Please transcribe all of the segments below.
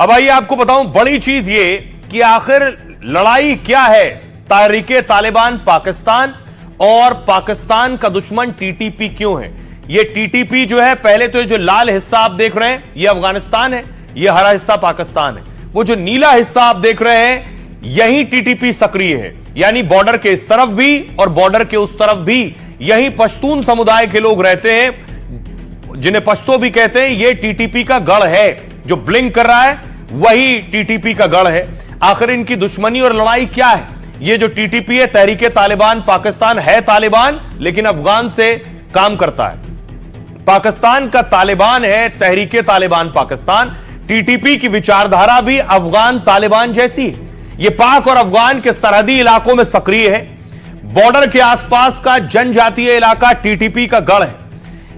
अब आइए आपको बताऊं बड़ी चीज ये कि आखिर लड़ाई क्या है तहरीके तालिबान पाकिस्तान और पाकिस्तान का दुश्मन टीटीपी क्यों है। ये टीटीपी जो है, पहले तो जो लाल हिस्सा आप देख रहे हैं ये अफगानिस्तान है, ये हरा हिस्सा पाकिस्तान है। वो जो नीला हिस्सा आप देख रहे हैं यही टीटीपी सक्रिय है, यानी बॉर्डर के इस तरफ भी और बॉर्डर के उस तरफ भी यही पश्तून समुदाय के लोग रहते हैं, जिन्हें पश्तो भी कहते हैं। ये टीटीपी का गढ़ है, जो ब्लिंक कर रहा है वही टीटीपी का गढ़ है। आखिर इनकी दुश्मनी और लड़ाई क्या है? ये जो टीटीपी है, तहरीके तालिबान पाकिस्तान है तालिबान, लेकिन अफगान से काम करता है। पाकिस्तान का तालिबान है तहरीके तालिबान पाकिस्तान। टीटीपी की विचारधारा भी अफगान तालिबान जैसी है। ये पाक और अफगान के सरहदी इलाकों में सक्रिय है। बॉर्डर के आसपास का जनजातीय इलाका टीटीपी का गढ़ है।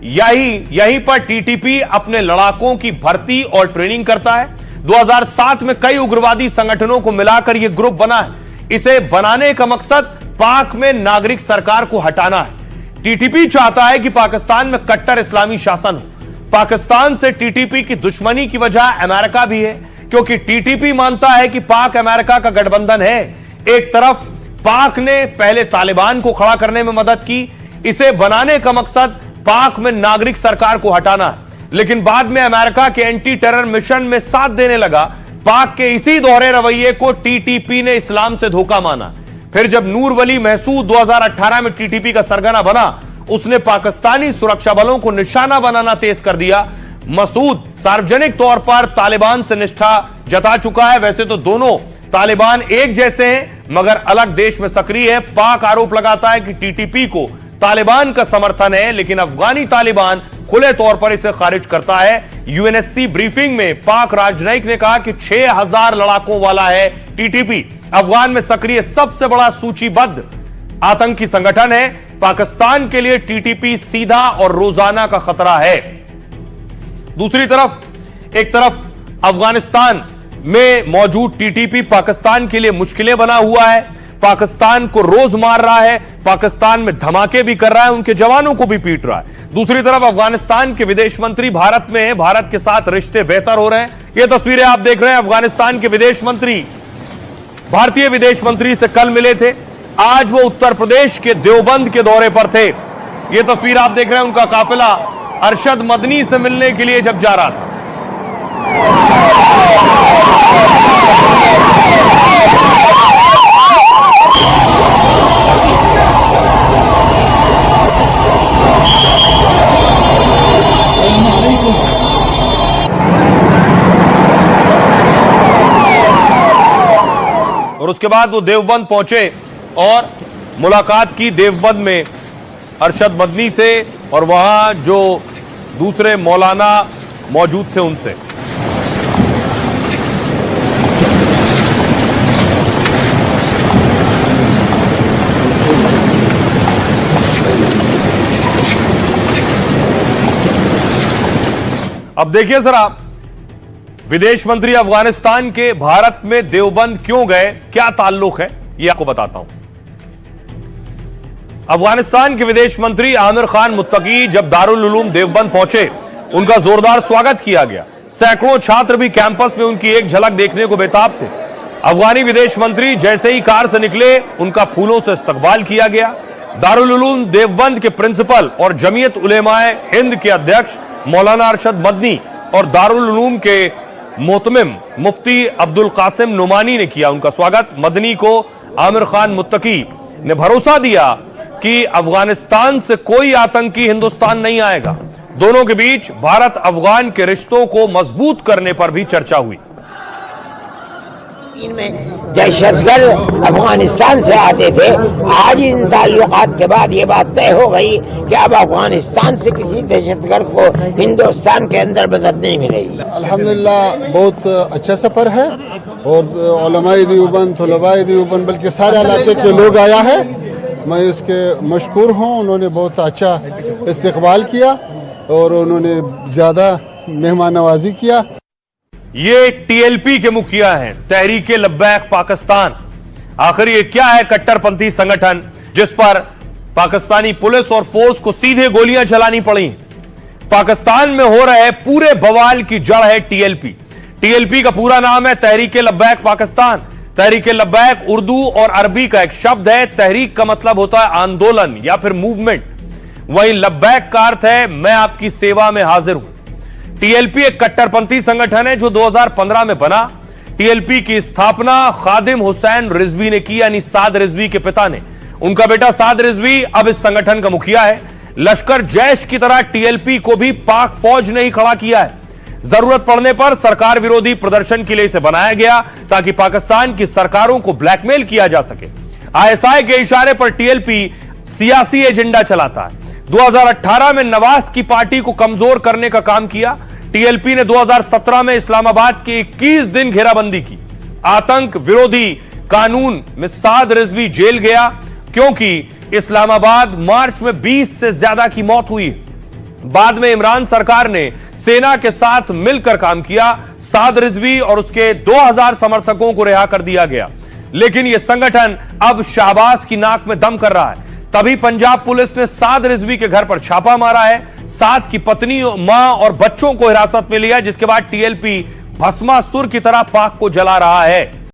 यहीं पर टीटीपी अपने लड़ाकों की भर्ती और ट्रेनिंग करता है। 2007 में कई उग्रवादी संगठनों को मिलाकर यह ग्रुप बना है। इसे बनाने का मकसद पाक में नागरिक सरकार को हटाना है। टीटीपी चाहता है कि पाकिस्तान में कट्टर इस्लामी शासन हो। पाकिस्तान से टीटीपी की दुश्मनी की वजह अमेरिका भी है, क्योंकि टीटीपी मानता है कि पाक अमेरिका का गठबंधन है। एक तरफ पाक ने पहले तालिबान को खड़ा करने में मदद की, इसे बनाने का मकसद पाक में नागरिक सरकार को हटाना है, लेकिन बाद में अमेरिका के एंटी टेरर मिशन में साथ देने लगा। पाक के इसी दोहरे रवैये को टीटीपी ने इस्लाम से धोखा माना। फिर जब नूर वली महसूद 2018 में टीटीपी का सरगना बना, उसने पाकिस्तानी सुरक्षा बलों को निशाना बनाना तेज कर दिया। मसूद सार्वजनिक तौर पर तालिबान से निष्ठा जता चुका है। वैसे तो दोनों तालिबान एक जैसे हैं, मगर अलग देश में सक्रिय है। पाक आरोप लगाता है कि टीटीपी को तालिबान का समर्थन है, लेकिन अफगानी तालिबान खुले तौर पर इसे खारिज करता है। यूएनएससी ब्रीफिंग में पाक राजनयिक ने कहा कि 6000 लड़ाकों वाला है टीटीपी। अफगान में सक्रिय सबसे बड़ा सूचीबद्ध आतंकी संगठन है। पाकिस्तान के लिए टीटीपी सीधा और रोजाना का खतरा है। दूसरी तरफ एक तरफ अफगानिस्तान में मौजूद टीटीपी पाकिस्तान के लिए मुश्किलें बना हुआ है, पाकिस्तान को रोज मार रहा है, पाकिस्तान में धमाके भी कर रहा है, उनके जवानों को भी पीट रहा है। दूसरी तरफ अफगानिस्तान के विदेश मंत्री भारत में है, भारत के साथ रिश्ते बेहतर हो रहे हैं। ये तस्वीरें आप देख रहे हैं, अफगानिस्तान के विदेश मंत्री भारतीय विदेश मंत्री से कल मिले थे। आज वो उत्तर प्रदेश के देवबंद के दौरे पर थे। ये तस्वीर आप देख रहे हैं, उनका काफिला अरशद मदनी से मिलने के लिए जब जा रहा था। और उसके बाद वो देवबंद पहुंचे और मुलाकात की देवबंद में अरशद मदनी से, और वहां जो दूसरे मौलाना मौजूद थे उनसे। अब देखिए जरा, विदेश मंत्री अफगानिस्तान के भारत में देवबंद क्यों गए, क्या ताल्लुक है, ये आपको बताता हूं। अफगानिस्तान के विदेश मंत्री आमिर खान मुत्तकी जब दारुल उलूम देवबंद पहुंचे, उनका जोरदार स्वागत किया गया। सैकड़ों छात्र भी कैंपस में उनकी एक झलक देखने को बेताब थे। अफगानी विदेश मंत्री जैसे ही कार से निकले, उनका फूलों से इस्तकबाल किया गया। दारुल उलूम देवबंद के प्रिंसिपल और जमीयत उलेमाए हिंद के अध्यक्ष मौलाना अरशद मदनी और दारुल उलूम के मोहतमिम मुफ्ती अब्दुल कासिम नुमानी ने किया उनका स्वागत। मदनी को आमिर खान मुत्तकी ने भरोसा दिया कि अफगानिस्तान से कोई आतंकी हिंदुस्तान नहीं आएगा। दोनों के बीच भारत अफगान के रिश्तों को मजबूत करने पर भी चर्चा हुई। इनमें दहशतगर्द अफगानिस्तान से आते थे। आज इन ताल्लुकात के बाद ये बात तय हो गई कि अब अफगानिस्तान से किसी दहशतगर्द को हिंदुस्तान के अंदर मदद नहीं मिलेगी। अल्हम्दुलिल्लाह बहुत अच्छा सफर है, और उलमाए देवबंद, तुलबाए देवबंद, बल्कि सारे इलाके के लोग आया है। मैं इसके मशकूर हूँ। उन्होंने बहुत अच्छा इस्तकबाल किया और उन्होंने ज़्यादा मेहमान नवाजी किया। ये टीएलपी के मुखिया हैं, तहरीके लब्बैक पाकिस्तान। आखिर ये क्या है कट्टरपंथी संगठन जिस पर पाकिस्तानी पुलिस और फोर्स को सीधे गोलियां चलानी पड़ी। पाकिस्तान में हो रहे पूरे बवाल की जड़ है टीएलपी। टीएलपी का पूरा नाम है तहरीके लब्बैक पाकिस्तान। तहरीके लब्बैक उर्दू और अरबी का एक शब्द है। तहरीक का मतलब होता है आंदोलन या फिर मूवमेंट, वहीं लब्बैक का अर्थ है मैं आपकी सेवा में हाजिर हूं। टीएलपी एक कट्टरपंथी संगठन है जो 2015 में बना। टीएलपी की स्थापना खादिम हुसैन रिजवी ने की, यानी साद रिजवी के पिता ने। उनका बेटा साद रिजवी अब इस संगठन का मुखिया है। लश्कर जैश की तरह टीएलपी को भी पाक फौज ने ही खड़ा किया है। जरूरत पड़ने पर सरकार विरोधी प्रदर्शन के लिए इसे बनाया गया ताकि पाकिस्तान की सरकारों को ब्लैकमेल किया जा सके। आईएसआई के इशारे पर टीएलपी सियासी एजेंडा चलाता है। 2018 में नवाज की पार्टी को कमजोर करने का काम किया। टीएलपी ने 2017 में इस्लामाबाद की 21 दिन घेराबंदी की। आतंक विरोधी कानून में साद रिजवी जेल गया क्योंकि इस्लामाबाद मार्च में 20 से ज्यादा की मौत हुई। बाद में इमरान सरकार ने सेना के साथ मिलकर काम किया। साद रिजवी और उसके 2000 समर्थकों को रिहा कर दिया गया, लेकिन यह संगठन अब शहबाज की नाक में दम कर रहा है। तभी पंजाब पुलिस ने साद रिजवी के घर पर छापा मारा है। साद की पत्नी, मां और बच्चों को हिरासत में लिया, जिसके बाद टीएलपी भस्मासुर की तरह पाक को जला रहा है।